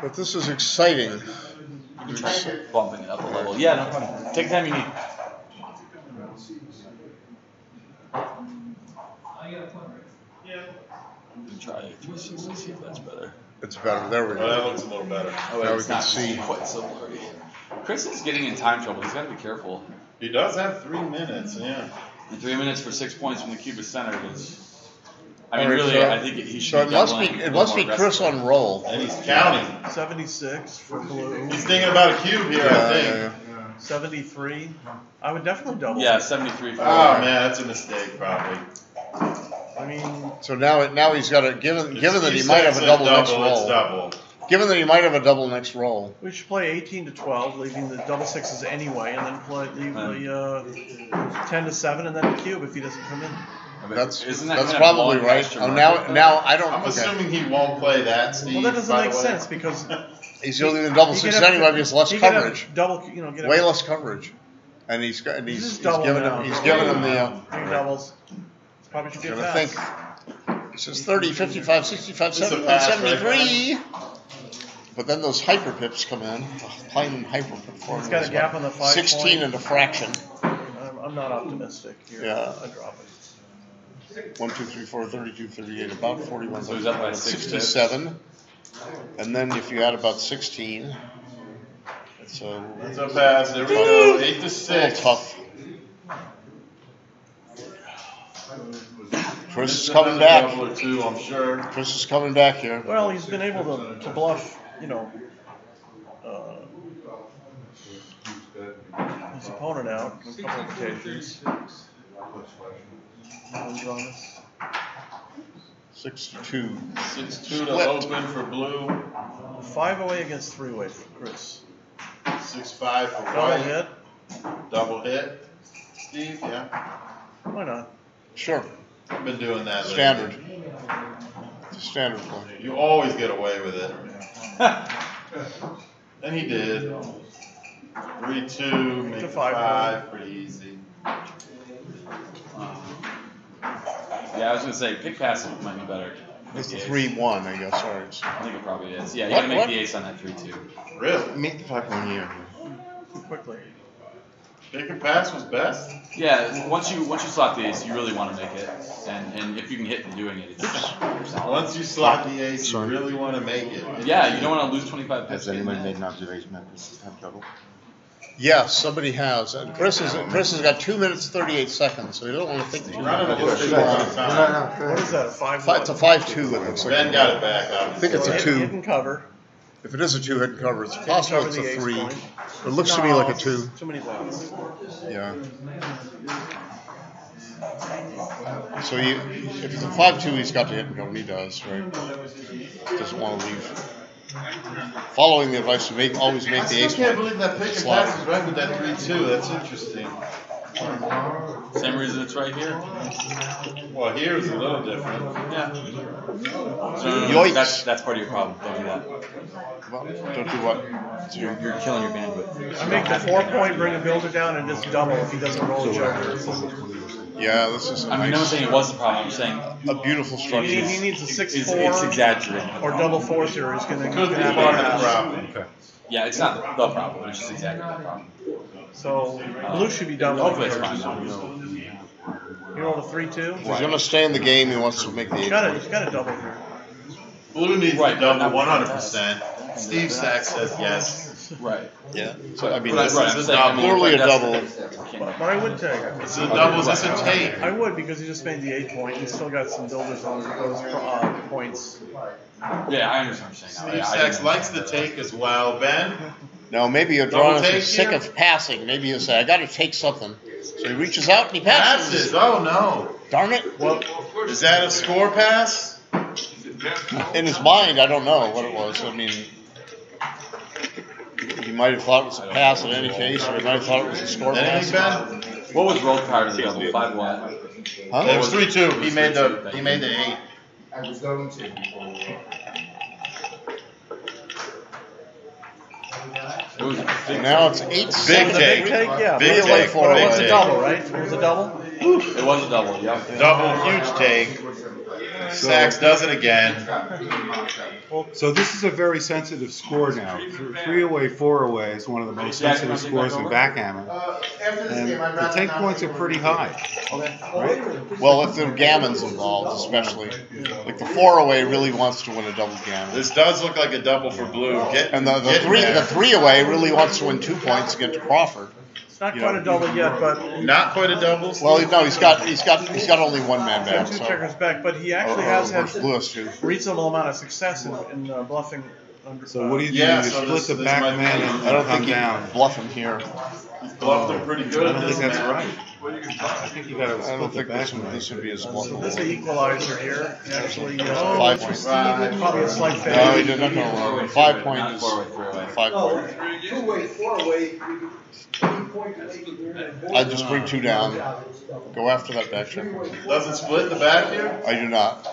But this is exciting. Try bumping it up a level. Yeah, no problem. Take the time you need. Try 360, see if that's better. It's better. There we go. Oh, that looks a little better. Oh, now we it's can not see. quite so blurry. Chris is getting in time trouble. He's got to be careful. He does have 3 minutes, yeah. And 3 minutes for 6 points when the cube is centered is. I mean, All right, really, so- I think he should. So it must be. doubling It a must be little more Chris aggressively. on roll. And he's counting. 76 for blue. He's thinking about a cube here, I think. 73. I would definitely double. Yeah, 73 for. Oh, man, that's a mistake, probably. I mean, So now he's got to given that he Steve might have Sax a said double next It's roll. double. Given that he might have a double next roll. we should play 18 to 12, leaving the double sixes anyway, and then leave the 10 to 7, and then the cube if he doesn't come in. That's Isn't that that's kind of probably blowing right. extra Oh, market, now I don't. I'm Okay. assuming he won't play that, Steve. Well, that doesn't by make the way. sense because He's only in double he six could have- anyway because less he could have coverage. Double, get Way less coverage, and he's This is he's double giving now. him he's giving him the. Three doubles. Probably should get I a think pass. it says 30, 55, 65, It's a 71, pass, 73. But then those hyper pips come in. Plain hyper pip for He's got a gap on the 5 16 point. and a fraction. I'm not optimistic here. Yeah. I drop it. 1, 2, 3, 4, 32, 38, about 41. So he's up by 6 pips. 67. And then if you add about 16, it's It's a pass. There we go. 8 to a little 6. tough. Chris is coming back. Double or two, I'm sure. Chris is coming back here. Well, he's been able to bluff, his opponent out on a couple of occasions. Audronis. 62. 6-2 to Split. open for blue. 5 away against 3 away for Chris. 6-5 for Double white. hit. Double hit. Steve, yeah. Why not? Sure. I've been doing that lately. Standard. It's a standard play. You always get away with it. And he did. 3-2, make To it 5. 5, pretty easy. Yeah, I was gonna say pick pass might be better. It's the Make the 3-1, I guess. Sorry. I think it probably is. Yeah, you What- gotta make what? the ace on that 3-2. Really? Meet the fact one year. Too quickly. Pick and pass was best? Yeah, once you slot the ace, you really want to make it, and if you can hit in doing it, it's solid. Once you slot the ace, you Sorry. really want to make it. Yeah, you don't want to lose 25 pips. Has anyone getting made an observation that this is have double? Yes, somebody has. And Chris has got 2 minutes 38 seconds, so you don't want to think too Running a much. little bit long time. What is that, a 5? It's a 5-2, it looks like. Ben got it back I up. think it's a Hit 2. and cover. If it is a 2 hit cover, it's Didn't possible cover it's the a ace 3. point. It looks to me like a 2. Too many blinds. Yeah. So if it's a 5-2, he's got to hit and go, and he does, right? Doesn't want to leave. Following the advice to always make I the still ace can't point. believe that pick and Slot. pass is right with that 3-2. That's interesting. it. Same reason it's right here. Well, here's a little different. Yeah. Yoicks. That's part of your problem. Don't do that. Don't do what? You're killing your bandwidth. I make the 4 point, bring a builder down, and just double if he doesn't roll a joker. Yeah, this is I mean, I'm not saying it was the problem. I'm saying a beautiful structure. He needs a 6-4 it's exaggerated. or double 4 here. He's going to Could be have part a of the pass. problem. Yeah, it's not the problem. It's just exaggerated the problem. So blue should be double. Hopefully it's fine. You roll a 3-2. If he's going to stay in the game, he wants to make the He's ace got point. a double here. Blue needs Right, to double not- 100%. Steve Sachs says yes. Right. Yeah. So, I mean, But this right, is I'm a saying, I mean, clearly a that's- double. But I would take. It's a double. Is this a take? I would because he just made the 8 point. He's still got some builders on those points. Yeah, I understand what you're saying. Steve Yeah, I Sachs didn't- likes the take as well. Ben? No, maybe Double Audronis take is sick here? of passing. Maybe he'll say, I got to take something. So he reaches out and he passes. Passes. Oh, no. Darn it. Well, is that a score pass? In his mind, I don't know what it was. I mean, he might have thought it was a pass in any case, or he might have thought it was a score Anything, pass. Ben? What was rolled prior to the double? 5 what? Huh? It was 3-2. He made the 8. I was going to. It was And now it's 8-7. Big take. Big take, yeah. Big But it take. was Big a take. double, right? It was a double. It was a double, yeah. Double, huge take. Sachs does it again. Well, So this is a very sensitive score now. 3 away, 4 away is one of the most sensitive scores in backgammon. And the take points are pretty high. Well, if the gammon's involved, especially. Like the 4 away really wants to win a double gammon. This does look like a double for blue. And the 3 away really wants to win 2 points to get to Crawford. It's not quite a double yet, but Not quite a double. Well, no, he's got only one man back. two So. checkers back. But he actually has had Lewis too. reasonable amount of success in bluffing. So what do you do? Yeah, You so split the this back might be- man and I don't come think he down. can bluff him here. Bluffed him pretty good. I don't think that's right. I think you got to I split don't the think back this man. would be his bluff. This is an equalizer here. Actually, 5 points. probably a slight No, failure. he did not going to roll. 5 point Not is 4 away, 3 away. 5 point. 2 away, 4 away, 3 points to make it. I just bring 2 down. Go after that back check. Doesn't split in the back here? I do not.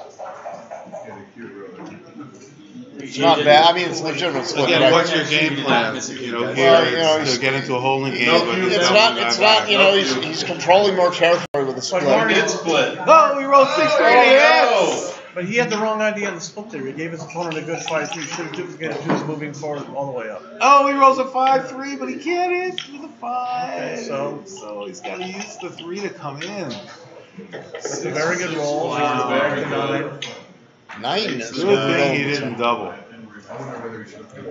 It's not bad. I mean, it's legitimate split. Again, but what's I- your game plan? You know, here Well, you know, it's to get into a holding game. No, but it's It's not. You know, he's controlling more territory with the split. Marty- It split. No, we rolled 6 Oh, But he had the wrong idea in the split there. He gave his opponent a good fight. He should have duplicated who's moving forward all the way up. Oh, he rolls a 5-3, but he can't hit with a 5. Okay, so he's got to use the 3 to come in. it's a very good roll. Wow. Very good. 9 is Good thing he didn't double.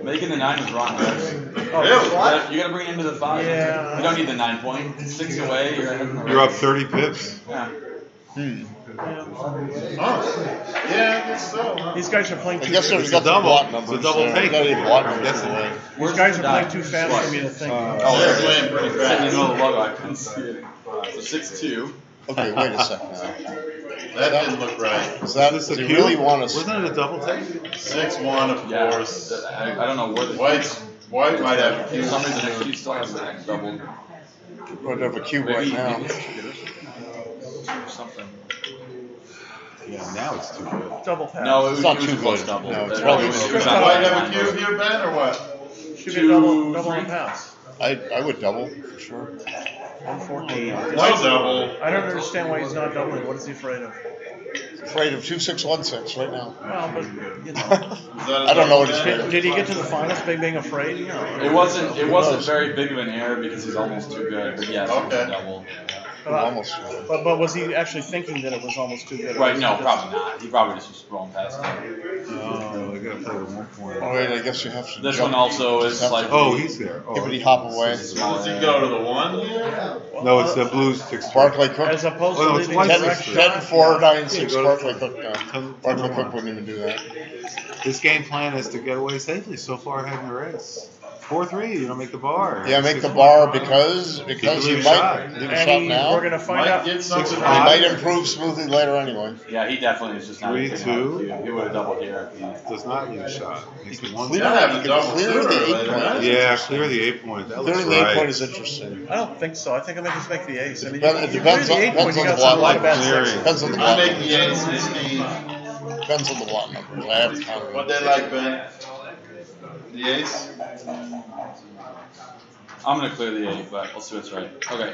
Making the 9 was wrong. really? You gotta bring it into the 5. Yeah. You don't need the 9 point. 6 away. You're up 30 pips. Yeah. Yeah, I guess so. These guys are playing I too. guess there's It's got a the double. blot It's a numbers. double there. take. Got any blot I'm numbers guessing. away. These guys are playing too fast for me to think. Oh, They're playing pretty Sitting in the fast. middle of the logo, I couldn't see it. So 6-2. Okay, wait a second now. That didn't look right. Is that Is does this he a really cube? want us? Wasn't it a double take? 6-1, of Yeah. course. I don't know where the White might have a For few. some reason, he still has that double. We're gonna have a cube right Maybe now. or something. Yeah, now it's too good. Double pass. No, it It's was, not it was too a close good. double. No, it's It probably was- too it was good. not White bad. have a cube here, Ben, or what? Should be a double on a pass. I would double for sure. 114. No double. I don't understand why he's not doubling. What is he afraid of? Afraid of 2-6-1-6 right now. Well, but you know, Is that a I don't know what he's double, Ben? did he get to the finals by being afraid? You know, It wasn't very big of an error because he's almost too good. But yes, it was a Okay. double. Almost. but was he actually thinking that it was almost too good? Or Right? was No, he just- probably not. He probably just was rolling past it. Oh, they got to play with 1 point. Oh wait, I guess you have to. This jump. one also Just is have to like Oh, he's there. Oh, Hippity hop away. Does he go to the 1 here? no, it's the Blues 6. Barclay Cook. As opposed Oh, to no, it's leaving one his 10, six. direct 10 shot. 4 9 6 Yeah, go to- Barclay Cook. No. 10 Barclay to Cook 1. wouldn't even do that. His game plan is to get away safely so far ahead in the race. 4-3, you don't make the bar. Yeah, make the 6-1. bar because leave you a might shot. leave a shot now. We're gonna find Might out. get something He right. might improve smoothly later anyway. Yeah, he definitely is just not. 3-2. He would have doubled here. If he, Does not leave a shot. Makes it one. Clear, Gotta have you a can double clear sooner the or 8 later, point. right? Yeah, clear the 8 point. That looks Clearing the 8 right. point is interesting. I don't think so. I think I make us make the ace. I mean, It you depends clear the on- 8 point, depends you on got the some lot really bad clearing. sixes. Depends on the I lot make numbers. the ace 15. Depends on the lot numbers. I have to count What it. they like, Ben? The ace? I'm gonna clear the 8, but we'll see what's right. Okay.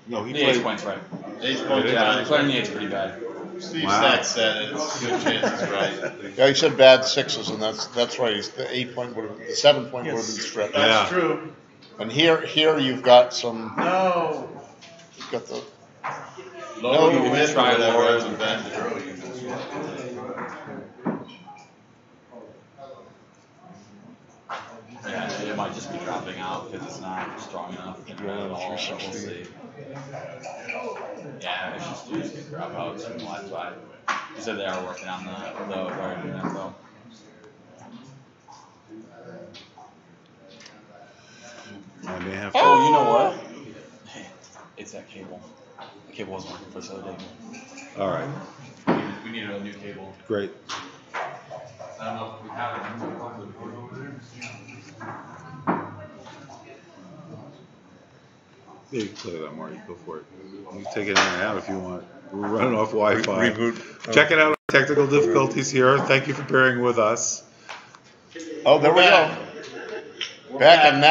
No, he The 8 played. point's right. Ace point Yeah, down. clearing the 8's pretty bad. Steve Wow. Stat said it. It's a good chance it's right. Yeah, he said bad 6s, and that's right. The 8 point would have, the 7 point would have been stripped. That's Yeah. true. And here you've got some. No. You've got the. Lower the you can width try or whatever lower. it's Ben. Yeah, it might just be dropping out because it's not strong enough at all. But we'll see. Yeah, it's just gonna drop out. So that's why. He said they are working on the wiring info. I may have to. Oh, you know what? Hey, it's that cable. The cable wasn't working for us the other day. All right. We needed a new cable. Great. I don't know if we have it. Yeah, you can play that, Marty. Go for it. You can take it in and out if you want. We're running off Wi-Fi. Reboot. Check it out. Technical difficulties here. Thank you for bearing with us. Oh, there we go. Back and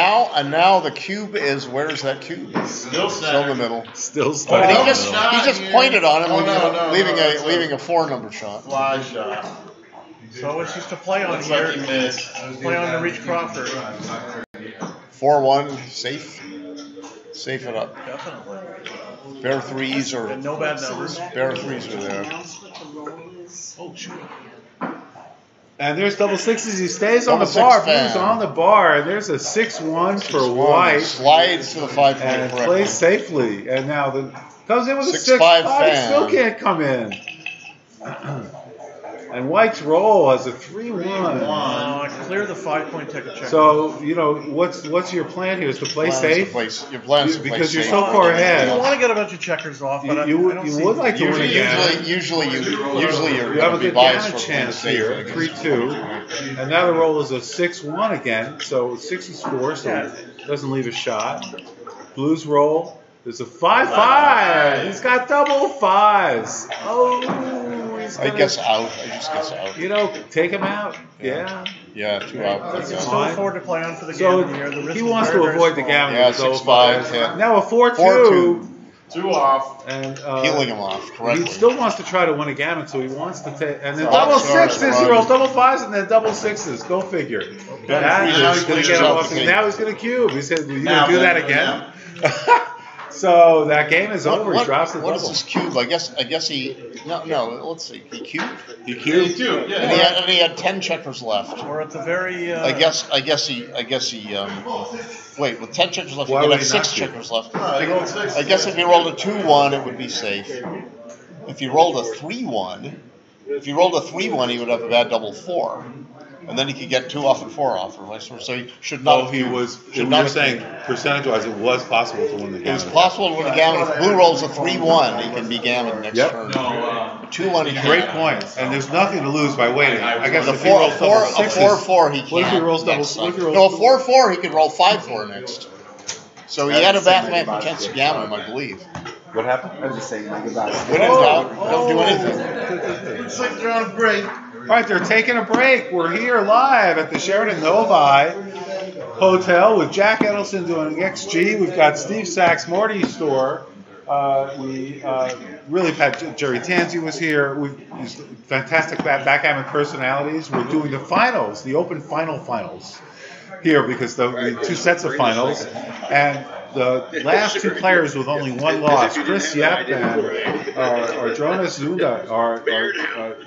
now the cube is, where's that cube? Still Still in the center. middle. Still Oh, stuck but in he the just middle. pointed on him, Oh, no, leaving no, a 4 number shot. Fly shot. So it's just a play on Looks here. like you missed. Play on to reach Crawford. 4-1, safe. Safe it up. Definitely. Bare threes or And no bad numbers. bare threes are there. Oh, shoot. And there's double sixes. He stays on Double the six bar. fan. Blues on the bar. And there's a 6-1 for 6-1, White. slides to the 5-point And correctly. plays safely. And now comes in with a 6-5 6-5. fan. Still can't come in. And White's roll has a 3-1. Clear the 5-point ticket check. So, what's your plan here? Is to play safe? Your plan is to play Because you're safe. so far You ahead. want to get a bunch of checkers off, but You I don't see would like to win again. Usually you're You going have to a be good biased damage for playing chance safe. here, against- 3-2. And now the roll is a 6-1 again, so 6 is score, so it doesn't leave a shot. Blues roll is a 5-5. He's got double fives. Oh, he's I gonna, guess out. I just guess out. take him out. Yeah. Yeah, 2 out. There's Yeah. still afford to play on for the So gammon here. The risk he is wants very, to very avoid the small. gammon. Yeah, with double 6-5, fives. yeah. Now a 4-2. 4-2. 2 off. And Peeling him off correctly. he still wants to try to win a gammon, so he wants to take. And then So double Hawks sixes. are He rolls double fives and then double sixes. Go figure. That Now is he's going to gonna get him shove off. the Now he's going to cube. He said, "You Now, going to do that then, again?" So that game is over. He drops the What double. is this cube? I guess he. No. Let's see. He cubed. He cubed. And he had 10 checkers left. Or at the very. I guess he. Wait, with 10 checkers left, Why he would had he 6 not cube? checkers left. I rolled 6. I guess if he rolled a 2-1, it would be safe. If he rolled a 3-1, he would have a bad double 4. And then he could get 2 off and 4 off, or vice versa. So he should not. You're saying percentage-wise, it was possible to win the game. It was possible to win the gammon. If Blue rolls a 3-1, he can be gammon next turn. A 2-1, he can't. Great point. And there's nothing to lose by waiting. I guess With if he rolls double a sixes, 4-4, he can't. What if he rolls double? next What if he time. rolls? No, a 4-4, he could roll 5-4 next. So he had a mathematical chance of gammon, I believe. What happened? I was just saying, like, about When in doubt, don't do anything. Looks like they're on a break. All right, they're taking a break. We're here live at the Sheraton Novi Hotel with Jack Edelson doing XG. We've got Steve Sachs, Morty's store. We really had Jerry Tanzi was here. We've used fantastic backgammon personalities. We're doing the finals, the open finals here because the 2 sets of finals. And the last 2 players with only 1 loss, Chris Yep and Audronis Zunde, are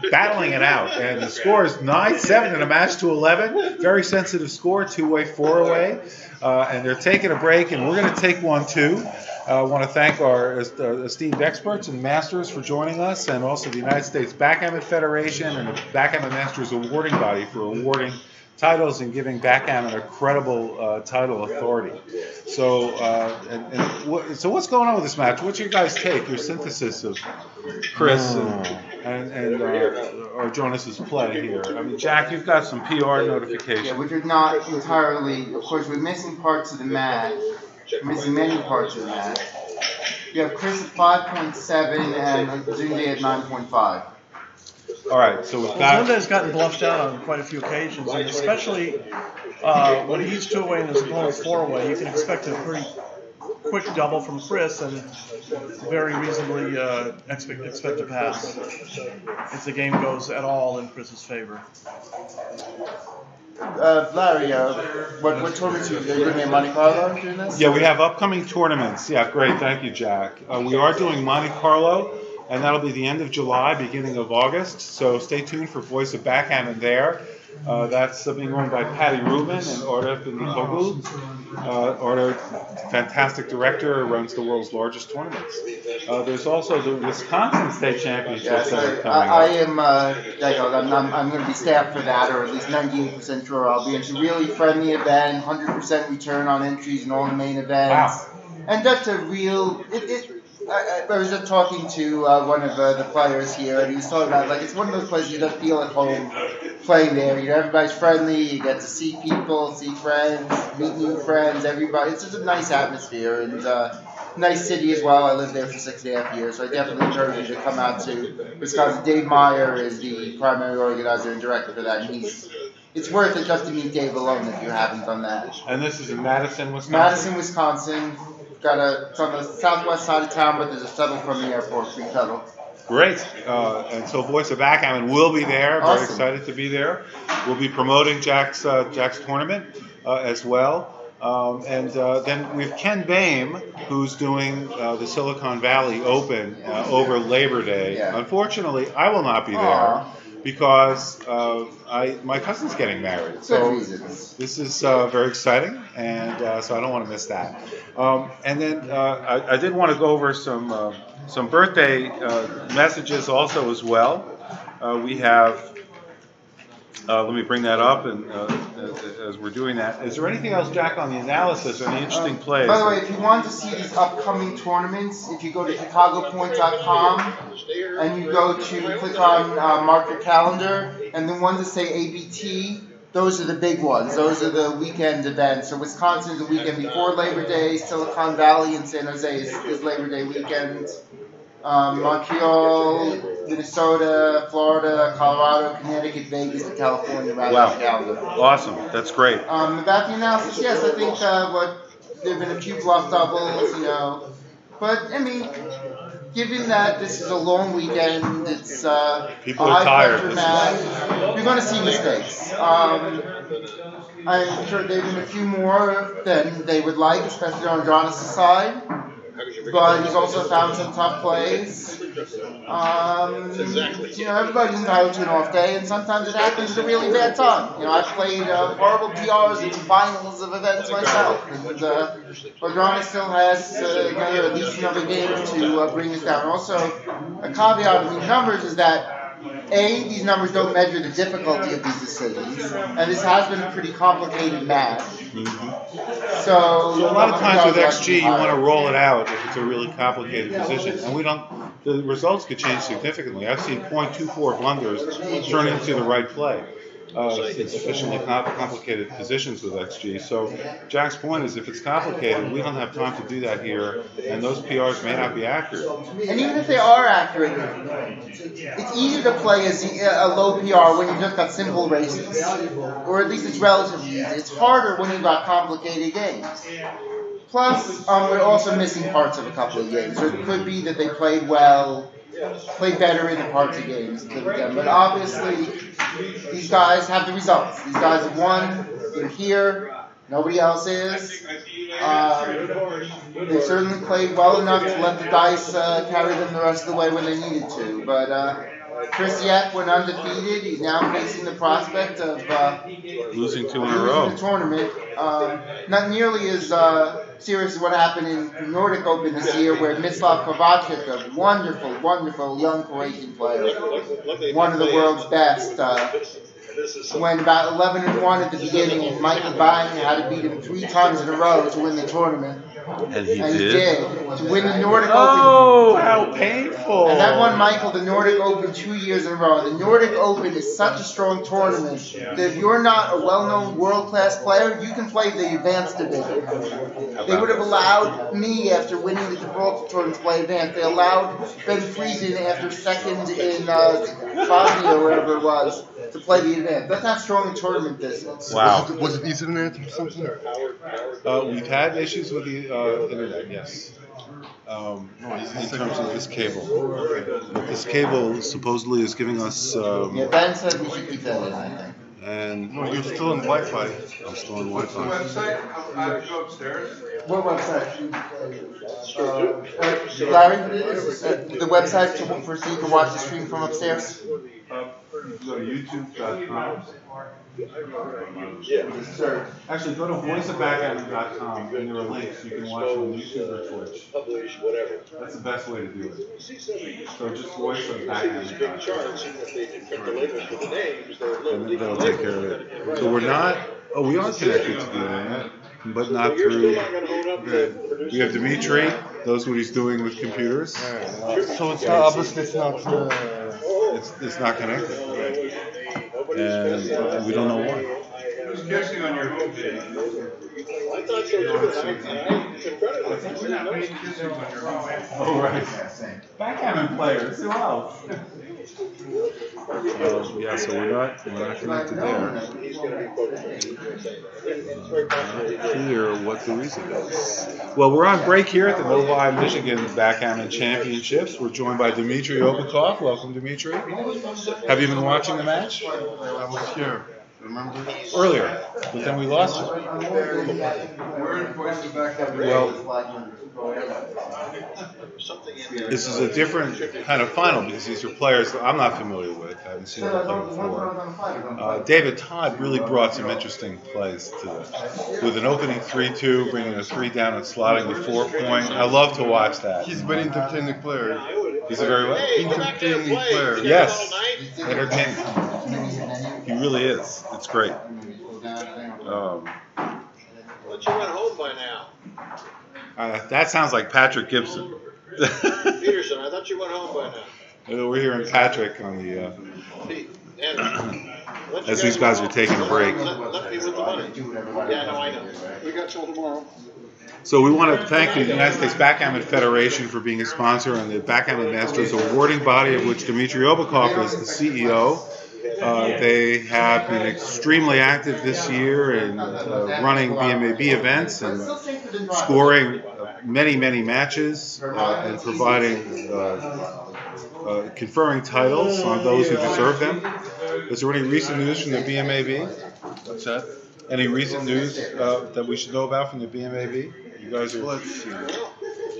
battling it out. And the score is 9-7 in a match to 11. Very sensitive score, 2-way, 4-way. And they're taking a break, and we're going to take one too. I want to thank our esteemed experts and masters for joining us, and also the United States Backgammon Federation and the Backgammon Masters awarding body for awarding titles and giving backgammon a credible title authority. So, so what's going on with this match? What's your guys' take? Your synthesis of Chris and Audronis' play here. I mean, Jack, you've got some PR notifications. Yeah, which are not entirely, of course, we're missing parts of the match. We're missing many parts of the match. You have Chris at 5.7 and Zunde at 9.5. All right, so we've Zunde got. has gotten bluffed out on quite a few occasions, and especially when he's 2-way and his opponent's 4-way, you can expect a pretty quick double from Chris and very reasonably expect a pass if the game goes at all in Chris's favor. Larry, what tournaments are you going to be in Monte Carlo doing this? Yeah, we have upcoming tournaments. Yeah, great. Thank you, Jack. We are doing Monte Carlo, and that'll be the end of July, beginning of August. So stay tuned for Voice of Backgammon there. That's being run by Patty Rubin and Orda Benitoglu. Orda, fantastic director, runs the world's largest tournaments. There's also the Wisconsin State Championships that are coming up. I'm going to be staffed for that, or at least 98% sure I'll be. It's a really friendly event, 100% return on entries in all the main events. Wow. And just a real, I was just talking to one of the players here, and he was talking about, like, it's one of those places you just feel at home playing there. You know, everybody's friendly, you get to see people, see friends, meet new friends, everybody. It's just a nice atmosphere, and nice city as well. I lived there for 6.5 years, so I definitely encourage you to come out to Wisconsin. Dave Meyer is the primary organizer and director for that, and it's worth it just to meet Dave alone if you haven't done that. And this is in Madison, Wisconsin? Madison, Wisconsin. It's on the southwest side of town, but there's a shuttle from the airport, free shuttle. Great. And so Voice of Backgammon will be there. Very Awesome. excited to be there. We'll be promoting Jack's tournament as well. And then we have Ken Boehm, who's doing the Silicon Valley Open over Labor Day. Yeah. Unfortunately, I will not be there because my cousin's getting married. So this is very exciting, and so I don't want to miss that. And then I did want to go over some birthday messages also as well. We have. Let me bring that up, and as we're doing that, is there anything else, Jack, on the analysis or any interesting plays? By the way, if you want to see these upcoming tournaments, if you go to ChicagoPoint.com and you go to click on Mark Your Calendar, and the ones that say ABT, those are the big ones. Those are the weekend events. So Wisconsin is the weekend before Labor Day. Silicon Valley and San Jose is Labor Day weekend. Montreal, Minnesota, Florida, Colorado, Connecticut, Vegas, and California. Wow. Awesome. That's great. About the analysis, yes, I think there have been a few bluff doubles, But, I mean, given that this is a long weekend, it's people are tired. match, you're going to see mistakes. I'm sure there have been a few more than they would like, especially on Audronis' side. But he's also found some tough plays. Everybody's entitled to an off day, and sometimes it happens at a really bad time. I've played horrible PRs in finals of events myself, and Audronis still has at least another game to bring us down. Also, a caveat of these numbers is that these numbers don't measure the difficulty of these decisions, and this has been a pretty complicated match. Mm-hmm. So a lot of times with XG, you want to roll it out if it's a really complicated position, and the results could change significantly. I've seen .24 blunders turn into the right play in sufficiently complicated positions with XG. So Jack's point is, if it's complicated, we don't have time to do that here, and those PRs may not be accurate. And even if they are accurate, it's easier to play a low PR when you've just got simple races, or at least it's relatively easy. It's harder when you've got complicated games. Plus, we're also missing parts of a couple of games. So it could be that they played better in the parts of games than them. But obviously, these guys have the results. These guys have won. They're here. Nobody else is. They certainly played well enough to let the dice carry them the rest of the way when they needed to. But Chris Yep went undefeated. He's now facing the prospect of losing 2 in a row. The tournament. Not nearly as serious as what happened in the Nordic Open this year, where Mislav Kovacic, a wonderful, wonderful young Croatian player, one of the world's best, went about 11-1 at the beginning, and Michael Bang had to beat him 3 times in a row to win the tournament. And he did. To win the Nordic Open. Oh, how painful. And that won Michael the Nordic Open 2 years in a row. The Nordic Open is such a strong tournament that if you're not a well-known world-class player, you can play the advanced division. They would have allowed me, after winning the Gibraltar tournament, to play advanced. They allowed Ben Friesen, after second in Bosnia or wherever it was, to play the event. That's how strong the tournament this is. Wow. Was it Ethernet or something? We've had issues with the internet, yes. In terms of this cable. This cable supposedly is giving us... Ben said we should keep that in, I think. And you're still in Wi-Fi. I'm still on Wi-Fi. Website? I'll go upstairs. What website? Larry, the website so you can watch the stream from upstairs? Go to youtube.com. Sure. Actually, go to voiceofbackgammon.com, and there are links. You can watch on YouTube or Twitch. That's the best way to do it. So just voiceofbackgammon.com. And then that'll take care of it. So we're not... Oh, we are connected to the internet, but not through... We have Dimitri. Knows what he's doing with computers. So it's not, obviously it's not... It's not connected. And we don't know why. Who's guessing on your home page? Oh, right. Backgammon players. Who else? Yeah, so we're not connected there. Clear what the reason is. Well, we're on break here at the Novi, Michigan Backgammon Championships. We're joined by Dmitry Obakov. Welcome, Dmitry. Have you been watching the match? I was here, remember? Earlier, but then we lost you. We're in voice of Backgammon. Well, this is a different kind of final because these are players that I'm not familiar with. I haven't seen them play before. David Todd really brought some interesting plays to it. With an opening 3-2, bringing a 3 down and slotting the 4-point. I love to watch that. He's a very entertaining player. He's a very what? Entertaining player. Yes, entertaining. He really is. It's great. But you went home by now. That sounds like Patrick Gibson. Peterson, I thought you went home by now. We're hearing Patrick on the And as these guys are taking a break. Let me with the money. Yeah, no, I know. We got till tomorrow. So we want to thank the United States Backgammon Federation for being a sponsor and the Backgammon Masters awarding body of which Dmitry Obakov is the CEO. They have been extremely active this year in running BMAB events and scoring many, many matches and providing conferring titles on those who deserve them. Is there any recent news from the BMAB? What's that? Any recent news that we should know about from the BMAB? You guys are. Let's see.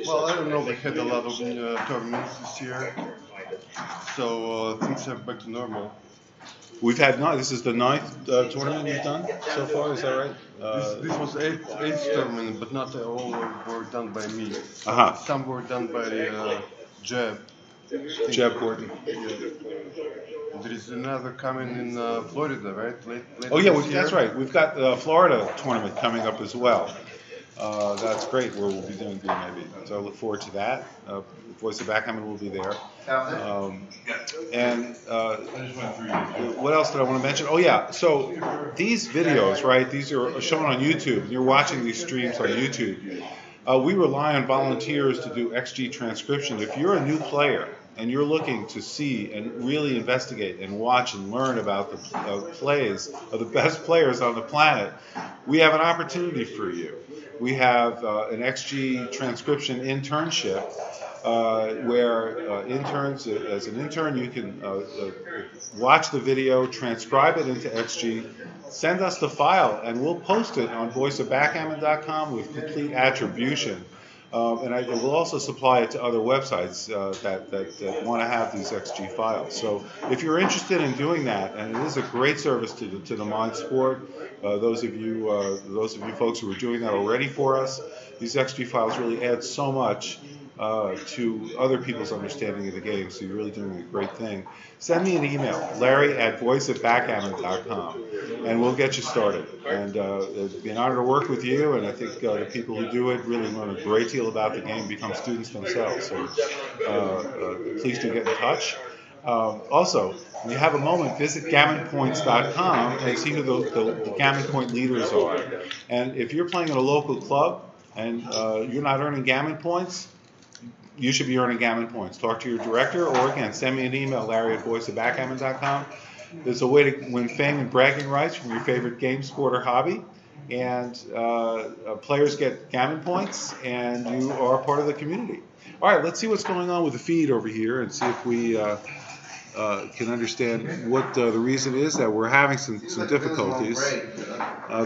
Well, I don't know. We had a lot of tournaments this year, so things are back to normal. We've had this is the 9th tournament you've done so far. Is that right? This was eighth tournament, but not all were done by me. Uh-huh. Some were done by Jeb. Jeb Gordon. There is another coming in Florida, right? Late Oh yeah, this year. that's right. We've got the Florida tournament coming up as well. That's great. Where we'll be doing BMAB. So I look forward to that. Voice of Backgammon will be there. What else did I want to mention? Oh yeah. So these videos, right? These are shown on YouTube. You're watching these streams on YouTube. We rely on volunteers to do XG transcription. If you're a new player and you're looking to see and really investigate and watch and learn about the plays of the best players on the planet, we have an opportunity for you. We have an XG transcription internship where interns, as an intern, you can watch the video, transcribe it into XG, send us the file, and we'll post it on voiceofbackgammon.com with complete attribution. And we'll also supply it to other websites that want to have these XG files. So if you're interested in doing that, and it is a great service to the Mind Sport, those of you folks who are doing that already for us, these XG files really add so much to other people's understanding of the game. So you're really doing a great thing. Send me an email, larry@voiceofbackgammon.com, and we'll get you started. And it'd be an honor to work with you, and I think the people who do it really learn a great deal about the game, become students themselves. So please do get in touch. Also, when you have a moment, visit gammonpoints.com and see who the Gammon Point leaders are. And if you're playing in a local club and you're not earning Gammon points, you should be earning Gammon points. Talk to your director, or again, send me an email, larry@voiceofbackgammon.com. There's a way to win fame and bragging rights from your favorite game, sport, or hobby. And players get Gammon points, and you are part of the community. All right, let's see what's going on with the feed over here and see if we can understand what the reason is that we're having some difficulties.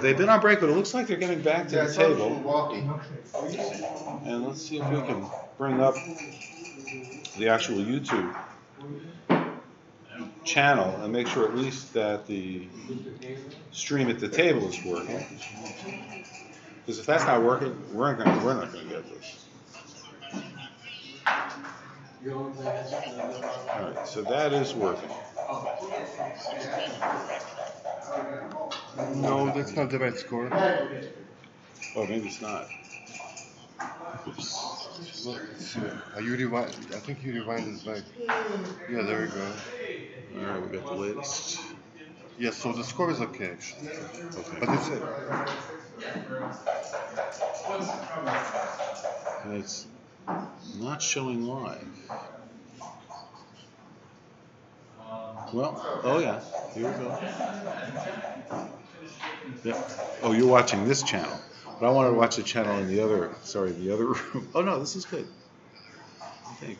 They've been on break, but it looks like they're getting back to the table. And let's see if we can bring up the actual YouTube channel and make sure at least that the stream at the table is working. Because if that's not working, we're not going to get this. All right, so that is working. No, that's not the right score. Oh, maybe it's not. Oops. Are you rewind? I think you rewind this back. Yeah, there we go. All right, we got the latest. Yes, so the score is okay, actually. Okay. But it's And it's not showing live. Well, oh yeah, here we go. Yeah. Oh, you're watching this channel. But I wanted to watch the channel in the other room. Oh, no, this is good. I think.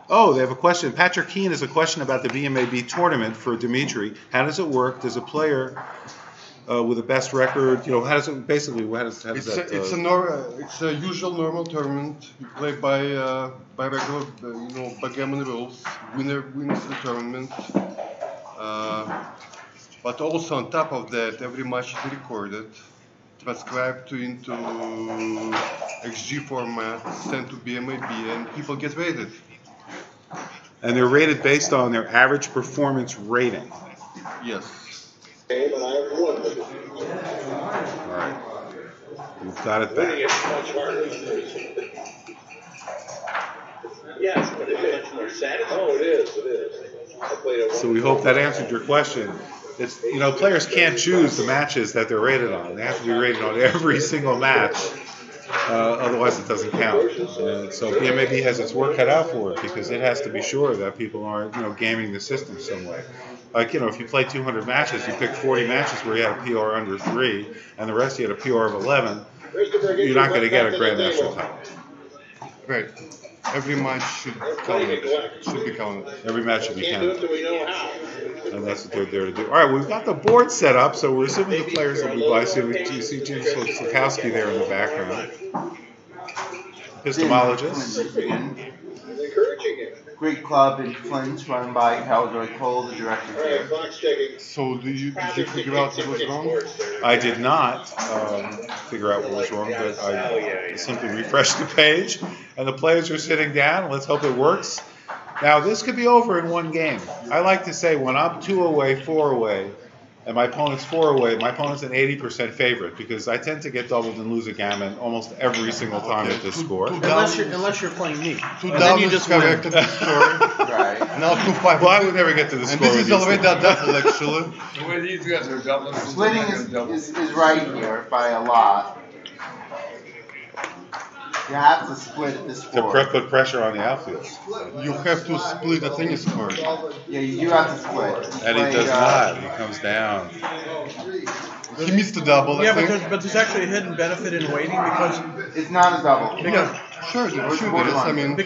Oh, they have a question. Patrick Keane has a question about the VMAB tournament for Dimitri. How does it work? Does a player with the best record, you know, how does it basically? How does that? It's a usual normal tournament. You play by regular, backgammon rules. Winner wins the tournament. But also on top of that, every match is recorded, transcribed into XG format, sent to BMAB, and people get rated. And they're rated based on their average performance rating. Yes. All right. We've got it back. Yes, but it's much more satisfying. Oh, it is. So we hope that answered your question. It's, you know, players can't choose the matches that they're rated on. They have to be rated on every single match. Otherwise, it doesn't count. So BMAB has its work cut out for it because it has to be sure that people aren't, you know, gaming the system some way. Like, you know, if you play 200 matches, you pick 40 matches where you had a PR under 3, and the rest you had a PR of 11, you're not going to get a Grand National title. Right. Every match should count. Should be counted. Every match should be counted. And that's what they're there to do. All right, we've got the board set up, so we're assuming the players will be by. So you see Jim Slokowski there in the background. Epistemologist. Great club in Flint, run by Haldroy Cole, the director here. So did you figure out what was wrong? I did not figure out what was wrong, but I simply refreshed the page, and the players are sitting down. Let's hope it works. Now, this could be over in one game. I like to say when I'm 2 away, 4 away, and my opponent's 4 away, my opponent's an 80% favorite because I tend to get doubled and lose a gammon almost every single time at this score. Unless you're playing me. Two And then you doubles just win. corrected the score. Right. Now 2-5. Well, I would never get to the And score. this with is these already things. a double, actually. The way these guys are doubling. Splitting is right here by a lot. You have to split at this To score. put pressure on the outfield. You have to split the tennis court. Yeah, you do have to split. And he does not. He comes down. He missed the double, Yeah, I think. but there's actually a hidden benefit in waiting because It's not a double. Sure there is. I mean,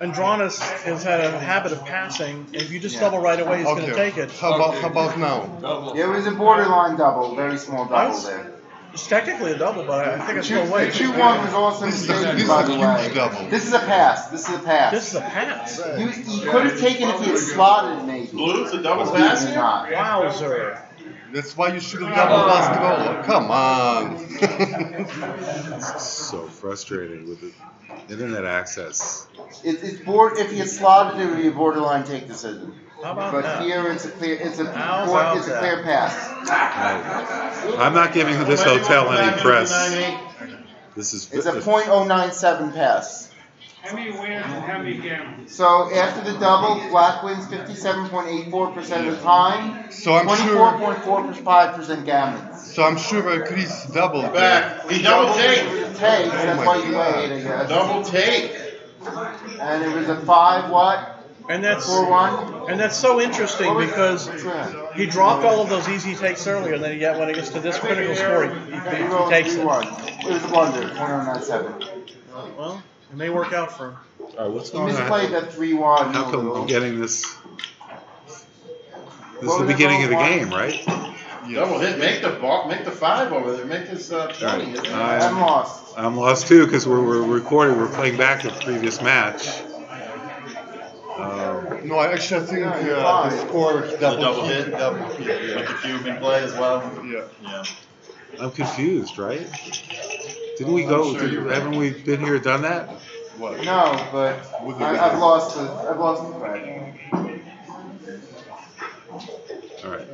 Andronis has had a habit of passing, and if you just double right away, he's going to take it. How about now? Yeah, it was a borderline double, very small double there. It's technically a double, but I think it's The still wait. 2-1 was also This is a mistaken, by the huge way. double. This is a pass. This is a pass. This is a pass. He could have taken if he had slotted maybe. Blue's a double But he pass? did not. Wowzer. That's why you should have double basketball. Come on. So frustrating with the internet access. It's board. If he had slotted, it would be a borderline take decision. How about But that? here it's a clear. It's a How's that? clear pass. I'm not giving this hotel any press. This is. It's a .097 pass. How many wins and how many gammons? So after the double, black wins 57.84% of the time. So I'm sure. 24.45% gammons. So I'm sure Chris doubled. Back. He double take. It was a take. That's why you wait, I guess. Double take. And it was a 5 what? And that's 4-1. and that's so interesting because Yeah. he dropped all of those easy takes earlier, and then when it gets to this critical score, he takes it. It was a blunder. 197. Well, it may work out for him. All right, what's He going misplayed on? that 3-1. How come we're getting this? This is the beginning of the game, right? Double hit. Make the 5 over there. Make this 20. I'm lost. I'm lost too because we're recording. We're playing back the previous match. No, I actually think the score double hit. With the cube in play as well. Yeah. I'm confused, right? Didn't we go? Haven't we been here and done that? What? No, but I've lost the thread. All right.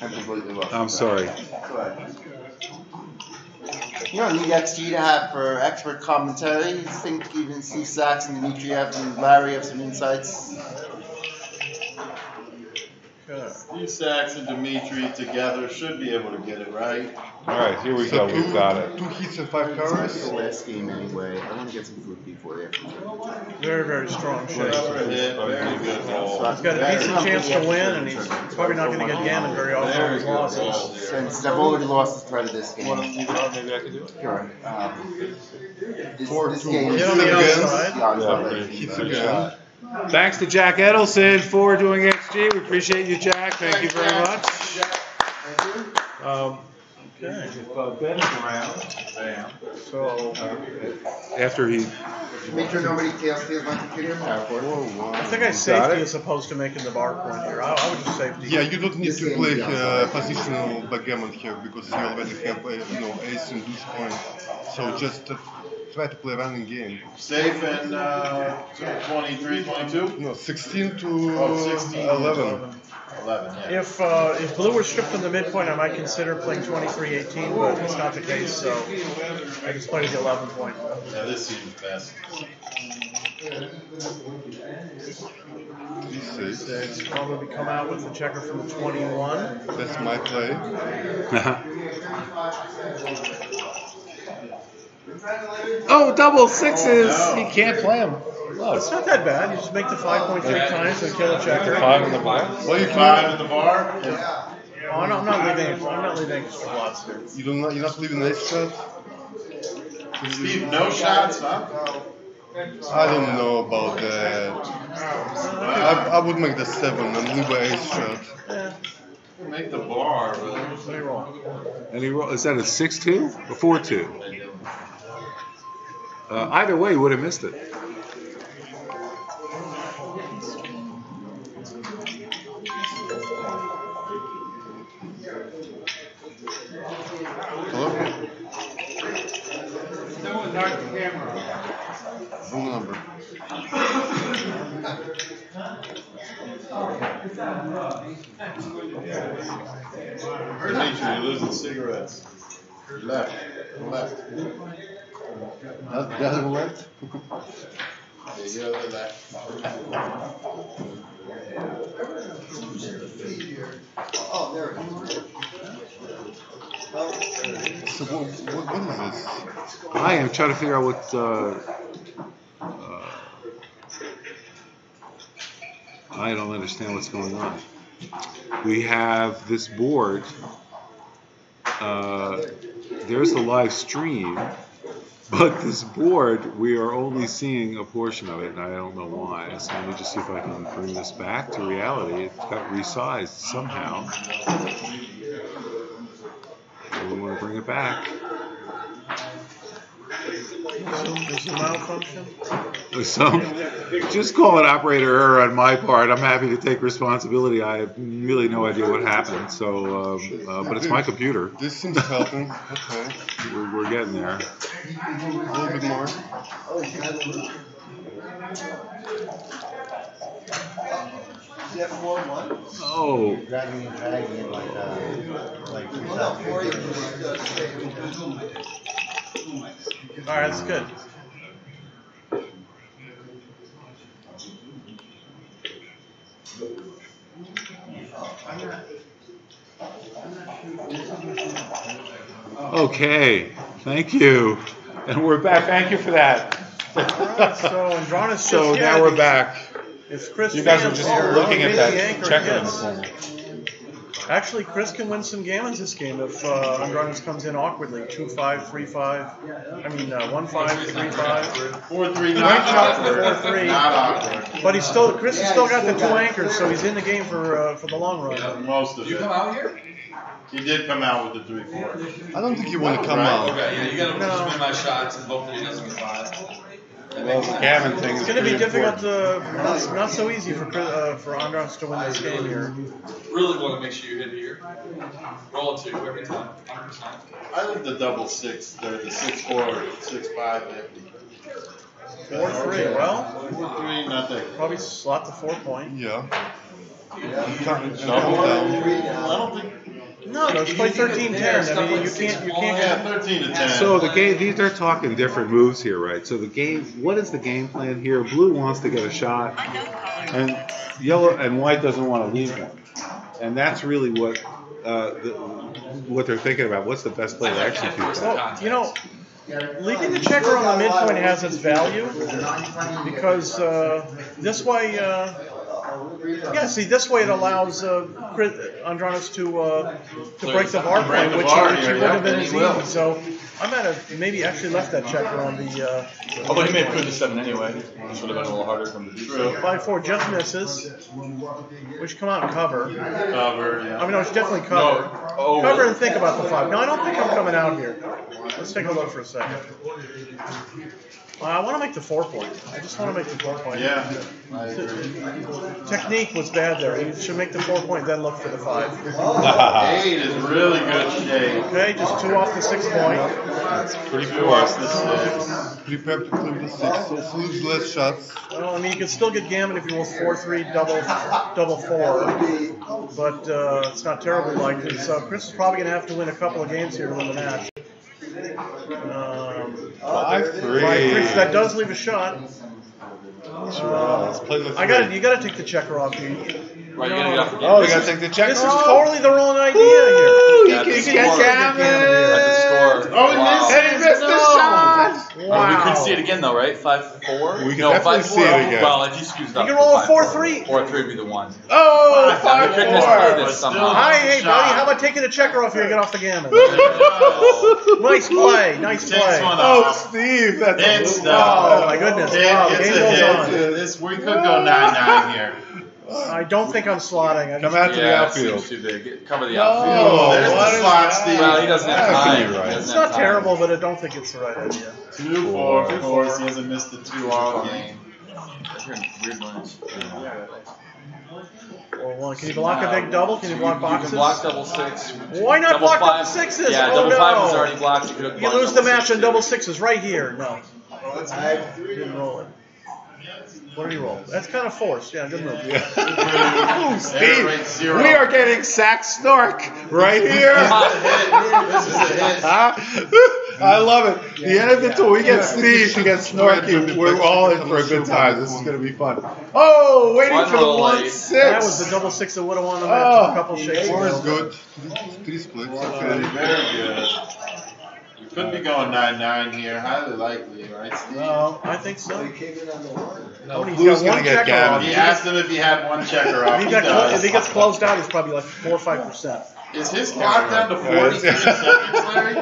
I'm completely lost. I'm sorry. But you don't need XG to have for expert commentary. I think even Steve Sachs and Dimitri and Larry have some insights. Sure. Sachs and Dimitri together should be able to get it right. All right, here we go. We've got it. 2 hits and 5 It's cards. the last game anyway. I want to get some food before after. Very, very strong shape. Hit, very good roll. He's got a decent chance to win, and he's probably not going to get gammon very often on his losses. Since I've already lost the thread of this game. Maybe I can do it. Sure. This game Hit on the outside. Hits again. Thanks to Jack Edelson for doing XG. We appreciate you, Jack. Thank you very much. Okay. If Ben is around, So, after he Make sure nobody steals my computer and power cord. I think I safety as opposed to making the bar point here. I would just safety. Yeah, you don't need to play positional backgammon here because you already have ace and deuce point. So just try to play running game. Safe and 23, 22? No, 16 to 16 11. 11, yeah. If blue were stripped from the midpoint, I might consider playing 23-18, but it's not the case, so I just played the 11 point. Yeah, this seems best. Six. Probably come out with the checker from the 21. That's my play. Oh, double sixes! He can't play them. It's not that bad. You just make the 5.3 times and kill a checker. 5 in the bar. Well, you 5 in the bar? Oh, I'm not leaving extra blots here. You're not leaving ace shot? Steve, no shots, huh? I don't know about that. I would make the 7 and leave an ace shot. Make the bar, but Let me roll. And he is that a 6-2 or 4-2? Either way, you would have missed it. Hello? Still without the camera. Wrong number. Dimitri, you're losing cigarettes. Left. The other left? Yeah, you go to the left. Oh, there it is. So what is this? I am trying to figure out what. I don't understand what's going on. We have this board. There's the live stream, but this board we are only seeing a portion of it, and I don't know why. So let me just see if I can bring this back to reality. It got resized somehow. We want to bring it back. There's a malfunction. So, just call it operator error on my part. I'm happy to take responsibility. I have really no idea what happened. So, but it's my computer. This seems helping. Okay. We're getting there. A little bit more. Oh. Dragging and dragging it like yourself. Alright, that's good. Okay. Thank you. And we're back. Thank you for that. Alright, so Audronis just So now we're back. If Chris You guys are fans just are looking at that anchor checker in the hits. corner. Actually, Chris can win some gammons this game if Audronis comes in awkwardly. 2-5, 3-5. I mean, 1-5, 3-5. 4-3, Not not awkward. awkward. 4-3. Not awkward. But Chris has still got the 2 anchors, so he's in the game for the long run. Most of it. You come out here? He did come out with the 3-4. I don't think you want to come out. Okay, yeah, you gotta just win my shots and hopefully he doesn't get 5. Well, the gammon thing is It's going to be pretty difficult important. not so easy for Audronis to win this game here. Really want to make sure you hit here. Roll a 2 every time, 100%. I think the double 6, the 6-4, 6-5, 4-3, well, 4-3, nothing. probably slot the 4 point. Yeah. Double down. I don't think. No, it's play 13-10. I mean, you can't Yeah, 13 to 10. So the game, they're talking different moves here, right? So the game, what is the game plan here? Blue wants to get a shot, and yellow and white doesn't want to leave one. And that's really what they're thinking about. What's the best play to execute that? Well, you know, leaving the checker on the midpoint has its value because this way, this way it allows Audronis to break the bar point, which wouldn't have been as easy. So I might have maybe actually left that checker on the. Although he may have put the 7 anyway. This would have been a little harder for him to do. 5-4 just misses. Which come out and cover. Cover, yeah. I mean, no, it's definitely cover. No. Oh. Cover and think about the 5. No, I don't think I'm coming out here. Let's take a look for a second. I want to make the 4 point. I just want to make the 4 point. Yeah, I agree. Technique was bad there. You should make the 4 point, then look for the 5. 8 is really good shape. Okay, just 2 off the 6 point. That's pretty Two poor. off the 6. Prepare to clear the 6, so lose less shots. Well, I mean, you can still get gammon if you roll 4-3 double 4, but it's not terribly likely. So Chris is probably going to have to win a couple of games here to win the match. 5-3. That does leave a shot. Let's play the 3. You got to take the checker off here. Right, you gotta get off the game. Oh, you gotta take the checker This is off? totally the wrong idea Woo! here. He You can can get gammon. At the score. Oh, he missed And he missed the shot! Oh, we couldn't see it again though, right? 5-4? We can no, definitely 5-4. see it again. Well, if you squeezed You up. can roll a 4-3. 4-3. 4-3 would be the one. Oh, We couldn't have played 5-4. this somehow. Hey, buddy, how about taking the checker off here and get off the gammon? Nice play, nice Takes play. one Oh, off. Steve, that's It's a Oh, my goodness. Wow, the It's game a goes hit. on. This, we could go 9-9 here. I don't think I'm slotting. I Come just, out to the Yeah, it outfield. seems too big. Cover the No. outfield. There's what the is slot, that? Steve. Well, he doesn't have That could time. be right. He doesn't it's have not time. terrible, but I don't think it's the right idea. 2-4, of course. He hasn't missed the 2 all game. I'm hearing weird noise. Or one. Can you block a big double? Can you block boxes? You can block double 6. Why not Double block 5. double sixes? Yeah, Oh, double no. 5 is already blocked. You lose the match on double 6s right here. No. Didn't roll it. What did he roll? That's kind of forced. Yeah, good move. Ooh, Steve, Right, 0. we are getting sack snark right here. This is a hit. I love it. The end of it till we get Steve to get snarky. We're all in for a good time. This is going to be fun. Oh, waiting One for the roll late. 1-6. That was the double 6 that would have won the match. Oh. A couple shakes. 4 is ago. good. 3 splits. Very, Okay. very good. You could be going 9-9 here. Highly likely, right, Steve? No, I think so. No, He's Blue's got going one to get checker gammon. off. He asked him if he had one checker off. If He he does. gets closed out, he's probably like 4 or 5%. Is his clock down to 43 seconds, Larry?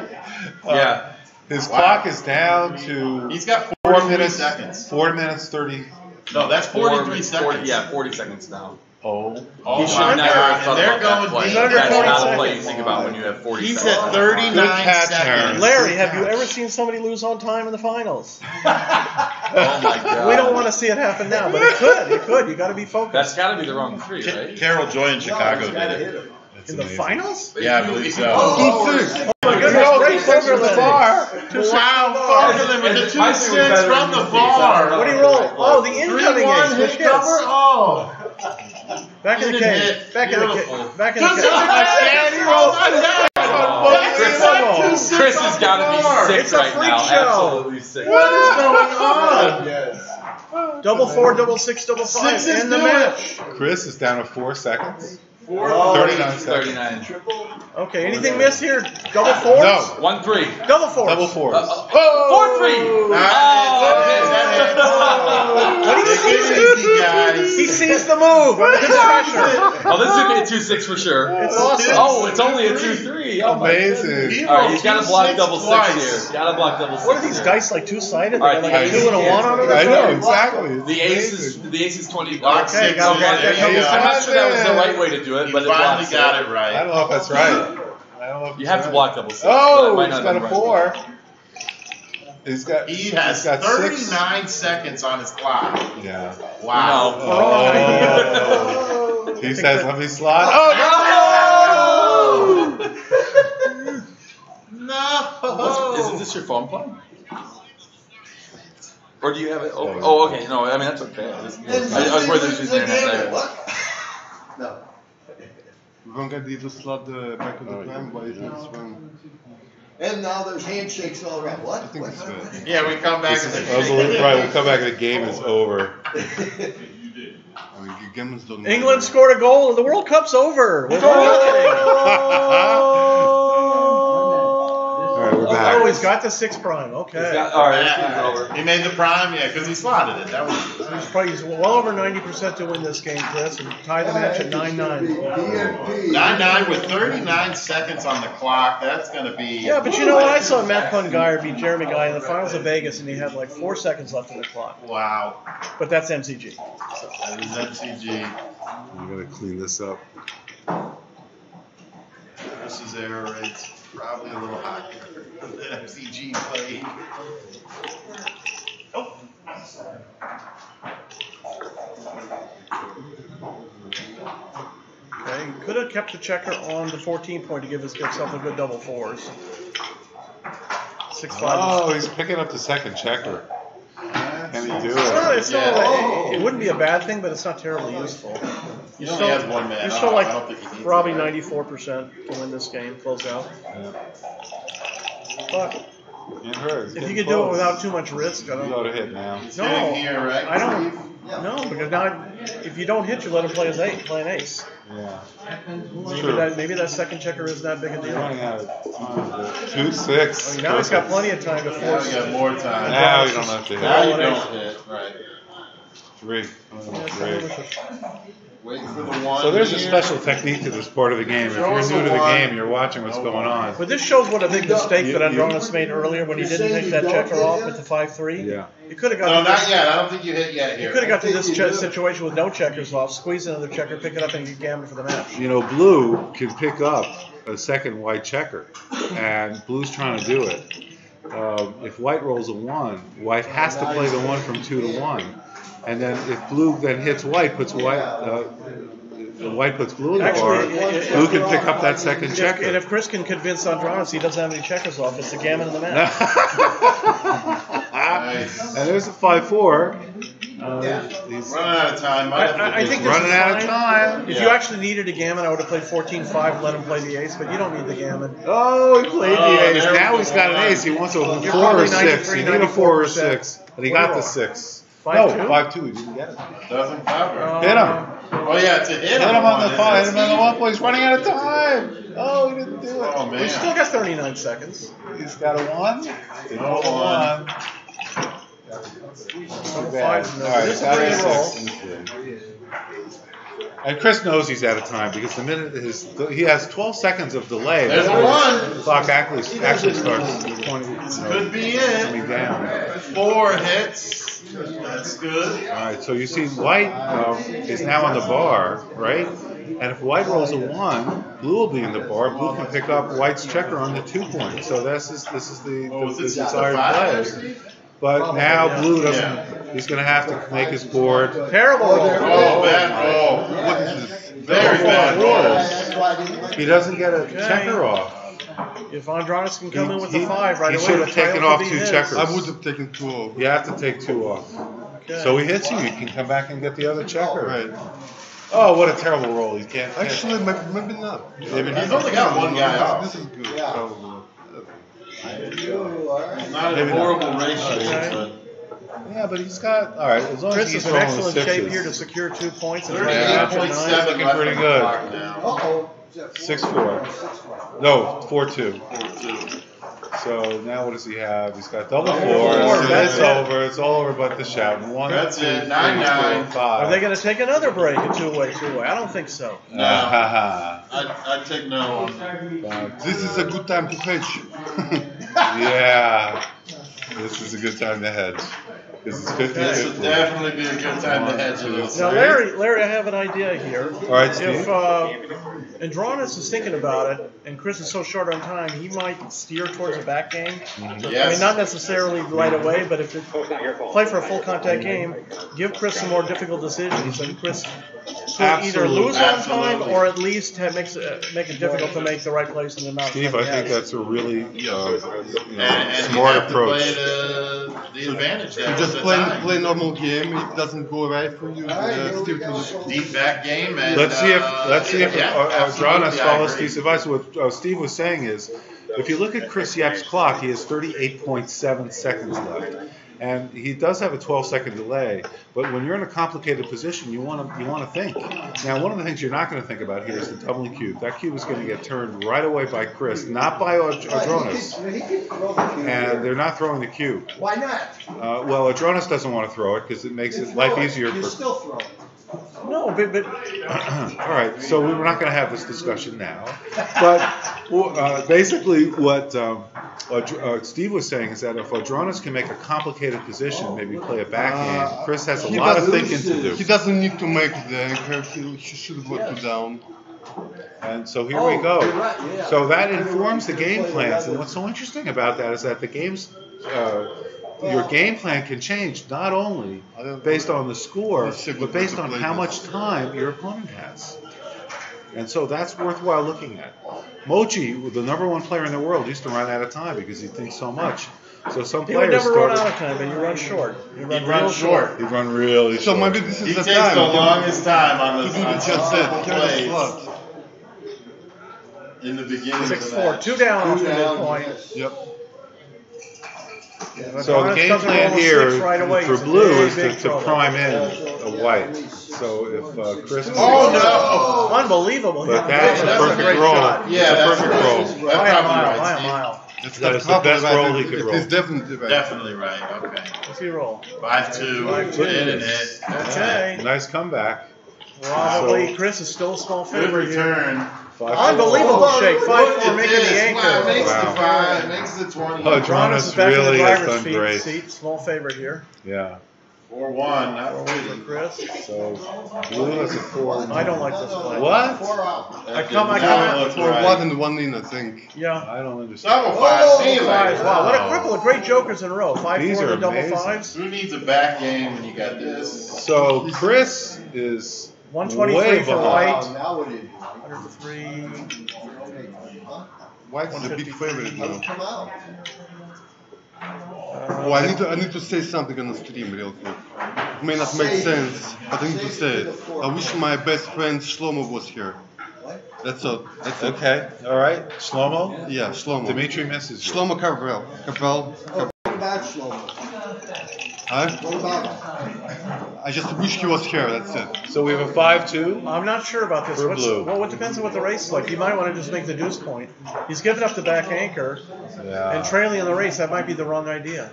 Yeah. His clock is down to He's got 4 43 minutes. seconds. 4 minutes 30. No, that's 43 seconds. 40, yeah, 40 seconds now. Oh. Oh He should my never God. have thought And they're about that going play. deep. under That's 20 not a play you seconds. think about when you have 40 He's seconds. at 39 catch, seconds. Aaron. Larry, have you ever seen somebody lose on time in the finals? Oh my God. We don't want to see it happen now, but it could. It could. You got to be focused. That's got to be the wrong 3, right? Carol Joy in Chicago did it. In the finals? Yeah, I believe so. Oh my goodness, Ray Silverland. Wow, Silverland with the 2-6 from the bar. What do you roll? Oh, the incoming 3-1 ace, which hit cover. hits. Oh. Back in the Didn't cave. hit. Back in the Beautiful. cave. Back in the Just cave. like he rolled that. Chris has got to be sick It's a right freak now. show. Absolutely sick. What is going on? Double 4, double 6, double 5. Sixes In the do match. Chris is down to 4 seconds. 39. 39 seconds. 39. Okay, anything miss here? Double 4s? No. 1-3. Double 4s. Double 4s. 4-3. What do you see? Guys. He sees the move under his pressure. Oh, this would be a 2-6 for sure. It's awesome. Oh, it's only a 2-3. Oh, my goodness. Amazing. All right, he's got to block 2-6 double 6 twice. here. Got to block double 6. What are these dice like two-sided? All right, They're like a the 2 and a 1 on it? I know, exactly. It's The amazing. ace is 20. Block Okay, 6. got that. There you I'm go. not sure that was the right way to do it, He but it finally blocks got it I right. don't know if that's right. I don't know if You it's have to right. block double 6. Oh, but it he's might got not a have been right. 4. He's got. He has he's got 39 seconds on his clock. 6. Yeah. Wow. Oh. He says, "Let me slide." Oh No. Isn't this your phone plug? Or do you have it? Oh, okay. No, I mean, that's okay. I was worried there was just internet there. No. We're going to do the slot back of the plan, but it's one. And now there's handshakes all around. What? I think it's good. Yeah, we come back and no! Right, we'll come back and the game is over. I mean, Backgammons don't England scored a goal, and the World Cup's over. We're All right, we're back. Oh, he's got the 6 prime. Okay. All right, this game's over. He made the prime, yeah, because he slotted it. That was. He's well over 90% to win this game, Chris, and tie the match at 9-9. 9-9 with 39 seconds on the clock. That's going to be. Yeah, but you know what? I saw Matt Pungeyer beat Jeremy Guy in the finals of Vegas, and he had like 4 seconds left on the clock. Wow. But that's MCG. That is MCG. I'm gonna clean this up. Chris's error rate's probably a little higher than MCG played. Oh. Okay, he could have kept the checker on the 14 point to give himself a good double fours. 6-5. Oh, he's picking up the second checker. Can he do It's it? not, it wouldn't be a bad thing, but it's not terribly useful. He only has one man. You're still I don't think he like needs probably that. 94% to win this game, close out. But It hurts. if you could do it without too much risk, I You don't ought to hit now. He's No, hitting here, right? I don't. No, because now if you don't hit, you let him play an ace. Yeah. Maybe that second checker isn't that big a He's deal. running out of time. 2-6. Now he's got plenty of time to Now force. we got more time. Now you don't have to Now hit. you don't hit, right. 3. Wait for the one. So there's a here. special technique to this part of the game. If Show you're us new a to the one. game, you're watching what's going on. But this shows what a big mistake that Audronis made earlier when he didn't take that checker off with the 5-3. Yeah. You could have got. No, to not this, yet. I don't think you hit yet You here. could have got to this situation with no checkers off, squeeze another checker, pick it up, and get gammon for the match. You know, blue can pick up a second white checker, and blue's trying to do it. If white rolls a 1, white has to play the 1 from 2 to 1. And then if blue then hits white, puts white, white puts blue in the bar, blue can pick up that second checker. And if Chris can convince Audronis he doesn't have any checkers off, it's the gammon in the match. Nice. And there's a 5-4. He's running out of time. I think this running is out of fine. time. If you actually needed a gammon, I would have played 14-5 and let him play the ace, but you don't need the gammon. Oh, he played the ace. there we Now go. he's got an ace. He wants a 4 probably or 6. He 93, need a 4 or 94%. 6. And he got the 6. 5-2? No, 5-2. He didn't get it. Doesn't cover. Hit him. Oh yeah, it's a hit. Hit him on the 5. Hit him on the 1 point. He's running out of time. Oh, he didn't do it. Oh He's man. still got 39 seconds. He's got a 1. Didn't No roll a 1. Too bad. Five, All right, this is got pretty a roll. 6. And Chris knows he's out of time because the minute he has 12 seconds of delay. There's a before one. the clock actually starts 20. Could be it. Coming down. 4 hits. That's good. All right, so you see white is now on the bar, right? And if white rolls a 1, blue will be in the bar. Blue can pick up white's checker on the 2 point. So this is the desired play. But now blue doesn't. He's going to have to make his board. Terrible roll. Oh, bad roll. What is this? Very bad roll. He doesn't get a checker off. If Audronis can come in with the 5 right he away, should have the trial taken could off be 2 his. checkers. I would have taken 2 off. You have to take 2 off. Okay. So he hits you. You can come back and get the other checker. Right. Oh, what a terrible roll! You can't. Actually, maybe not. He's only got one guy off. This is good. Probably. Not a horrible ratio, Yeah, but he's got. All right, as long as Chris he's is in rolling excellent sixes. shape here to secure 2 points. And but try to match at 38.7 9. looking left pretty on the good. clock now. 6-4. No, 4-2. 4-2. So now what does he have? He's got double 4. That's It's it. over. It's all over but the shout. 1, That's 2, it. 3, 9-9. 4, 5. Are they going to take another break at two-way? I don't think so. No. I'd take no on. This is a good time to hedge. Yeah. This is a good time to hedge. This is 50-50. This would definitely be a good time to hedge it. Now, Larry, I have an idea here. All right, Steve. If Audronis is thinking about it, and Chris is so short on time, he might steer towards a back game. I Yes. mean, not necessarily right away, but if you play for a full contact game, give Chris some more difficult decisions, and Chris could either lose on time or at least make it difficult to make the right plays in the amount of Steve, time I he think has. that's a really And smart you have approach. to play the advantage there. Just at the time. play normal game. If it doesn't go right for you, stick to the Deep back game. And, Let's see if absolutely, Audronis I follows agree. Steve's advice. What Steve was saying is, if you look at Chris Yep's clock, he has 38.7 seconds left. And he does have a 12-second delay, but when you're in a complicated position, you want to think. Now, one of the things you're not going to think about here is the doubling cube. That cube is going to get turned right away by Chris, not by Audronis. And they're not throwing the cube. Why not? Well, Audronis doesn't want to throw it because it makes life easier You for. still throw it. No, but All right, so we're not going to have this discussion now. But basically, what Steve was saying is that if Audronis can make a complicated position, maybe play a back game, Chris has a lot of thinking to do. He doesn't need to make the anchor. He should go 2 down. And so here we go. you're right, yeah. So that informs the game plans. And what's so interesting about that is that the games, your game plan can change not only based on the score, but based on how much time your opponent has. And so that's worthwhile looking at. Mochi, the #1 player in the world, used to run out of time because he thinks so much. So some you would players never run started. out of time, but you run short. You run He'd run real short. He'd run really So short. maybe this is He the takes time. the longest time on He the didn't just said carry the plays slot. in the beginning. 6-4, 2 down off the midpoint. Yep. So the game doesn't plan roll a here six right away, for it's in blue big, is big to trouble. prime in a white. So if Chris. Oh, no! Unbelievable. But that's a a perfect great roll. shot. Yeah, That's a perfect roll. That's By a probably mile, right, by a Steve. mile. That is the best roll he could roll. It is definitely right. Definitely right. Okay. What's he roll? 5-2. 5-2. Hit and hit. Okay. Nice comeback. Probably Chris is still a small Good favorite here. return. Unbelievable shake. 5-4 making It the is. anchor. Wow, makes Wow. the 5, makes the 20. Oh, Audronis is Audronis back in the really has driver's done great. seat. Small favorite here. Yeah. 4-1, not For really. Chris. So blue has a 4. I don't like this play. What? 4 out. I come That out. looked For right. 1 and 1 in, I think. Yeah. I don't understand. Double 5, see you Fives. later. Wow, what a cripple of great jokers in a row. 5-4 These are and double amazing. fives. Who needs a back game when you got this? So Chris is 123 way for behind. white. Now what do you do? 103. White is a big favorite now. Come out. Oh, I need to say something on the stream real quick. It may not make sense, but I need to say it. I wish my best friend Shlomo was here. That's all. That's it. Okay. All right. Shlomo. Yeah, Shlomo. Dimitri misses you. Shlomo Carvel. What about Shlomo? Huh? What about him? I just wish he was here. That's it. So we have a 5-2. I'm not sure about this. For blue. Well, it depends on what the race is like. He might want to just make the deuce point. He's giving up the back anchor Yeah. and trailing in the race. That might be the wrong idea.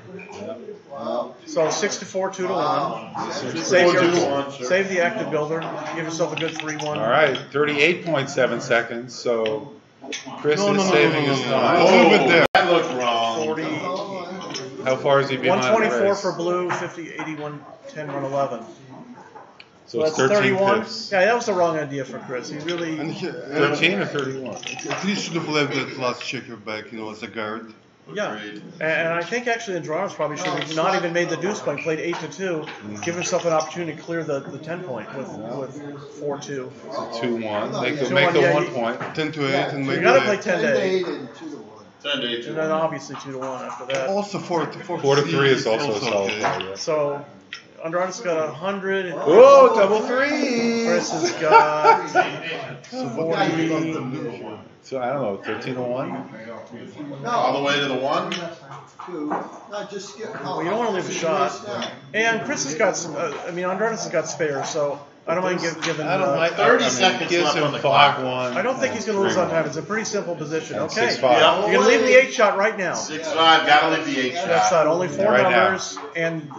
So 6-4, 2-1. Save, 4-2-1, sure. save the active builder. Give yourself a good 3-1. All right. 38.7 seconds. So Chris No, is no, no, saving no, no, his no. time. A little bit there. That looked wrong. 40, How far is he behind the 124 race? for blue, 50, 81, 10, 111. So it's that's 13 31. pips. Yeah, that was the wrong idea for Chris. He really. And he, 13 or 31? at least should have left that last checker back, as a guard. Yeah, and I think actually Audronis probably should have not even made the deuce point, played 8-2, give himself an opportunity to clear the 10 point with 4-2. So 2-1. Make the 2-1, yeah, 1 you- point. 10 to 8 and So maybe you got to play 8. 10 to 8, 10-8 and 2 to 1. 10-8. and then obviously 2 to 1 after that. Also 4 to 4 to 3 is also a solid okay. play. Yeah. So Audronis got 100. And Whoa, double three! Chris has got So what do you 40. want to do here? So I don't know, 13 to 1? All the way to the 1? 2. No, just skip. Well, you don't want to leave a shot. And Chris has got some. Audronis has got spares, so I don't mind giving. I don't like 30 I mean, seconds gives left him on the clock. 5-1. I don't think he's going to lose on time. It's a pretty simple position. And Okay. 6-5. Yeah. You're going to leave the 8 shot right now. 6-5, gotta leave the 8 That's shot. only 4 Right now. numbers, and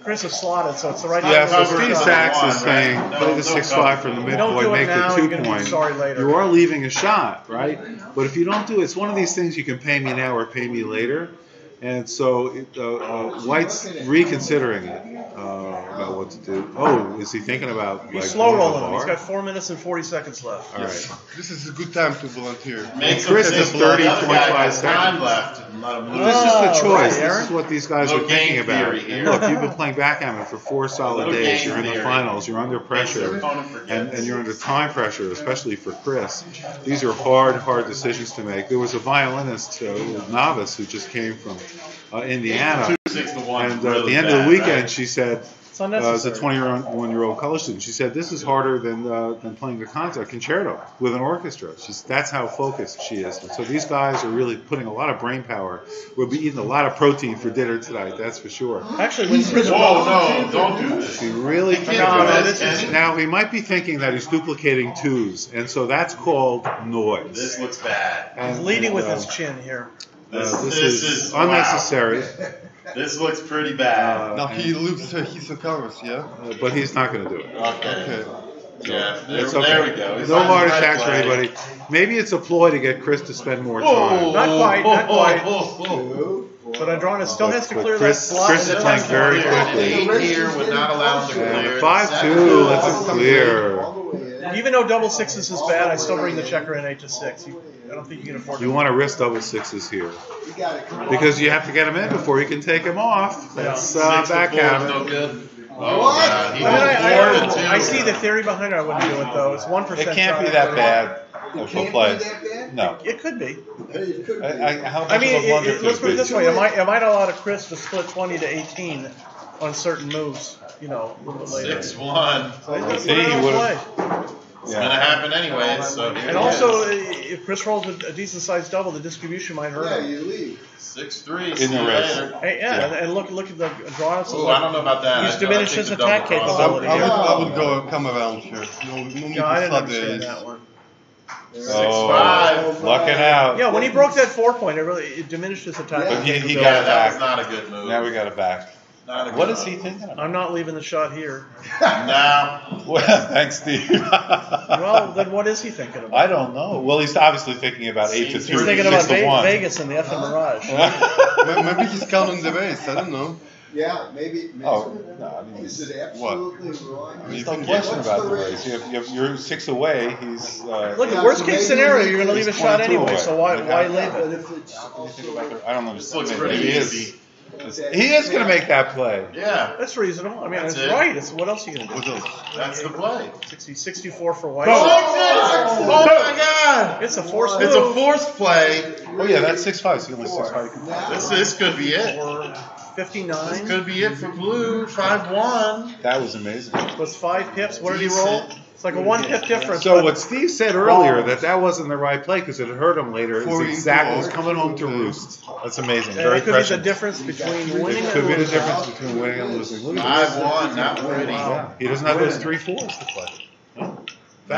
Chris is slotted, so it's the right Yeah, so Cover Steve the Sachs one, is saying right? play No, the no 6-5 cover. from the Don't do midpoint, it make now, the you're 2 gonna be point. sorry later. You are leaving a shot, right? But if you don't do it, it's one of these things you can pay me now or pay me later. And so White's reconsidering it about what to do. Oh, is he thinking about He's like slow going to the rolling him. He's bar? got 4 minutes and 40 seconds left. All right. This is a good time to volunteer. Make And Chris some is simple. 30, The other guy 25 has time seconds. left and let him lose. This is the Oh, choice. right, This Aaron. is what these guys Little are thinking game about. theory here. Look, you've been playing backgammon for 4 solid Little days. game You're in the theory. finals. You're under Makes pressure. your opponent forget. And you're under time pressure, especially for Chris. These are hard decisions to make. There was a violinist, novice, who just came from Indiana. 6-1. And at the end of the weekend, she said, It's unnecessary. As a 21-year-old college student, she said this is harder than playing a concerto with an orchestra. That's how focused she is. So these guys are really putting a lot of brain power. We'll be eating a lot of protein for dinner tonight, that's for sure. Actually, when Chris no, don't do this. He really No, now he might be thinking that he's duplicating twos, and so that's called noise. This looks bad. he's leading with his chin here. This is unnecessary. Wow. This looks pretty bad. Now he looks, he recovers, yeah? But he's not going to do it. Okay. Yeah, It's there okay. we go. He's No on the heart right attacks for play. anybody. Maybe it's a ploy to get Chris to spend more time. Not quite. But Audronis still has to clear that slot. Chris is playing very quickly. 8 here would not allow him to clear. 5-2, let's it clear. Even though double sixes is bad, I still bring the checker in 8-6. I don't think you can afford You want to risk double sixes here. Because you have to get him in before you can take him off. That's backgammon. No good. I see the theory behind it. I wouldn't do it, though. It's 1%. It can't be that bad of a play. No. It could be. How much I mean, of a blunder let's could put it it this be? way. It might allow Chris to split 20-18 on certain moves, a little bit later. 6-1. So he's gonna See, put it he on would've- play. It's going to happen anyway. So And also, if Chris rolls a decent sized double, the distribution might hurt him. you leave. 6-3. In the race. Hey, and look at the Audronis. Ooh, I don't know about that. He's I diminished think his the attack double cross- capability. I would come around here. No need No, I to didn't start understand the that one. 6-5. Lucking out. Yeah, when he broke that 4-point, it diminished his attack. But he capability. got Yeah, it that was back. not a good move. Now we got it back. Not a good What is move. he thinking about? I'm not leaving the shot here. No. Well, thanks, Steve. Well, then what is he thinking about? I don't know. Well, he's obviously thinking about 8-2, He's thinking about 6-1. Vegas and the effing Mirage. Maybe he's counting the race, I don't know. Yeah, maybe. Oh, no, I mean, Is it absolutely wrong? there's no question about the race. You're 6 away. He's. Look, worst case scenario, you're going to leave a shot 22 anyway, away. so why leave But it? if it's I don't understand. This looks Maybe pretty he is. easy. He is going to make that play. Yeah, That's reasonable. I mean, That's it's it. right. What else are you going to What do? else? that's the play. 64 for white. Oh my God! It's a forced It's a move. forced play. Oh, yeah, that's 6-5. So only 6-5. This could be it. For 59. This could be it for blue. 5-1. That was amazing. Was 5 pips. What did he roll? It's like a 1 pip difference. So but what Steve said earlier, that wasn't the right play because it hurt him later, Four is into exactly, all. he's coming home to roost. That's amazing. and Very that could be the prescient. difference between winning It could and be the losing. difference between winning and losing. Look at this. 5-1. Not pretty. Yeah, he doesn't have those 3-4s to play.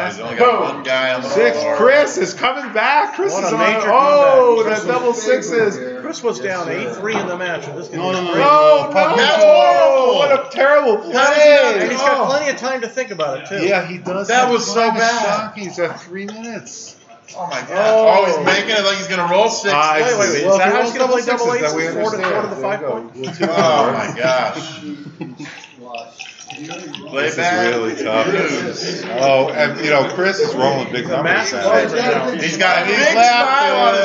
He's only got one guy on the Six. floor. Chris is coming back. Chris What is a on. major Oh, comeback. the double sixes. Chris was down 8-3 in the match, and this is No, going to no, be no. great. Oh, no. That's horrible. What a terrible And play. he's got plenty of time to think about it, too. Yeah, he does. That have was so plenty of bad. shocking. He's at 3 minutes. Oh my God. Oh. Oh, he's making it like he's going to roll 6. Wait. Well, Is if that he how rolls he's going to play double sixes, then we aces? 4 to understand. the 5 point? We'll two Oh more. my gosh. Play This is back. really tough. Lose. Oh, and Chris is rolling big numbers massive now. plays right now. He's got a And he's big smile on his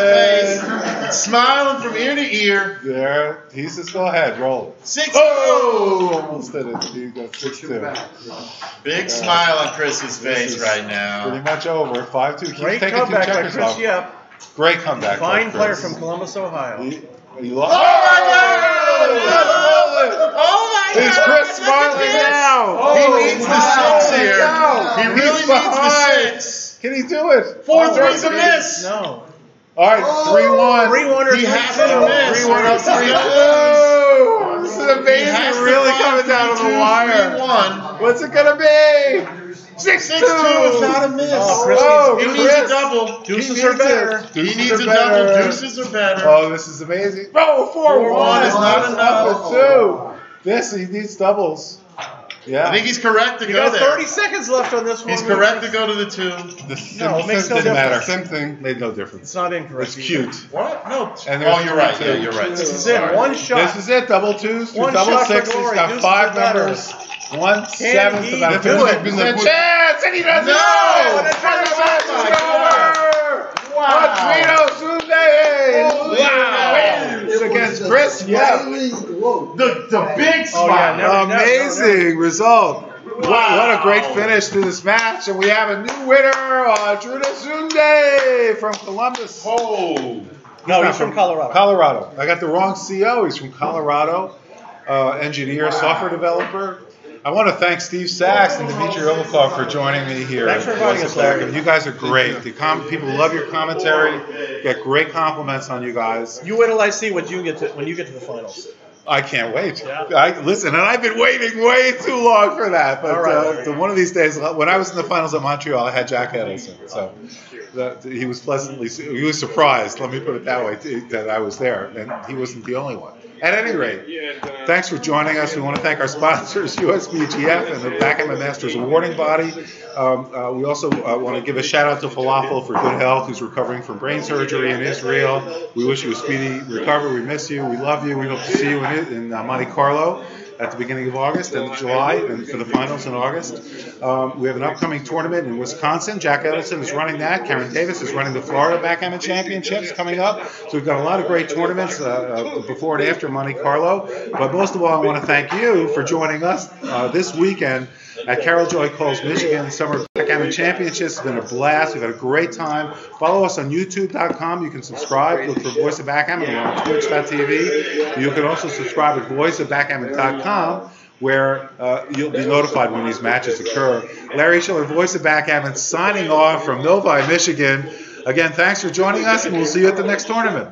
laughing. face. Smiling from ear to ear. There, he says, go ahead, roll. 6. Oh, almost did it. He got 6-2. Big smile on Chris's face is right Pretty now. much over. 5-2. Keeps Great taking 2 comeback by checkers Chris off. Yep. Great comeback. by Fine player Chris. from Columbus, Ohio. He lost. Oh my God! Oh my Is Chris smiling now? He needs the 6 here. He He's really needs behind. the 6. Can he do it? 4-3's a miss. No. All right, 3-1. 3-1 or He has 3-2. to miss. 3-1 or else he's gonna Oh, this is He has amazing. to Really find coming down to the 3-2, wire. 3-1. What's it gonna be? 6-2. 6-2 is not a miss. Oh, Chris He Chris. needs a double. Deuces are better. He Deuces needs are a better. double. Deuces are better. Oh, this is amazing. Oh, 4-1 is not enough. Up at 2. This, he needs doubles. Yeah. I think he's correct to You go got there. 30 seconds left on this one. He's correct to go to the 2. No, it makes no Didn't matter. difference. Same thing. Made no It's difference. not incorrect. It's cute. What? No. And Oh, there's you're right. 2. Yeah, you're right. This is it. One shot. This is it. Double 2s, 2 One double shot for 6s. glory. Got Deuces 5 are better. numbers. 1/7 he about do to it? It's a chance, and he doesn't No! know. The Oh match is my over. Wow. Audronis Zunde. Wow. Wins against Chris. Yeah. The big Oh, smile. yeah, Amazing result. Wow. What a great finish to this match. And we have a new winner, Audronis Zunde from Columbus. Oh. No, he's from Colorado. Colorado. I got the wrong CO. He's from Colorado. Engineer, software developer. I want to thank Steve Sachs and Dmitry Omakov for joining me here. Thanks for inviting us, Larry. You guys are great. People love your commentary. Get great compliments on you guys. You wait till I see what you get to when you get to the finals. I can't wait. Yeah. Listen, and I've been waiting way too long for that. But All right. one of these days, when I was in the finals at Montreal, I had Jack Edelson. So he was surprised. Let me put it that way, that I was there, and he wasn't the only one. At any rate, thanks for joining us. We want to thank our sponsors, USBGF and the Backgammon Masters Awarding Body. We also want to give a shout out to Falafel for good health, who's recovering from brain surgery in Israel. We wish you a speedy recovery. We miss you. We love you. We hope to see you in Monte Carlo at the beginning of August and July, and for the finals in August. We have an upcoming tournament in Wisconsin. Jack Edelson is running that. Karen Davis is running the Florida Backgammon Championships coming up. So we've got a lot of great tournaments before and after Monte Carlo. But most of all, I want to thank you for joining us this weekend at Carol Joy Cole's Michigan Summer Backgammon Championships. It's been a blast. We've had a great time. Follow us on YouTube.com. You can subscribe. Look for Voice of Backgammon. We're on Twitch.tv. You can also subscribe at voiceofbackgammon.com, where you'll be notified when these matches occur. Larry Shiller, Voice of Backgammon, signing off from Novi, Michigan. Again, thanks for joining us, and we'll see you at the next tournament.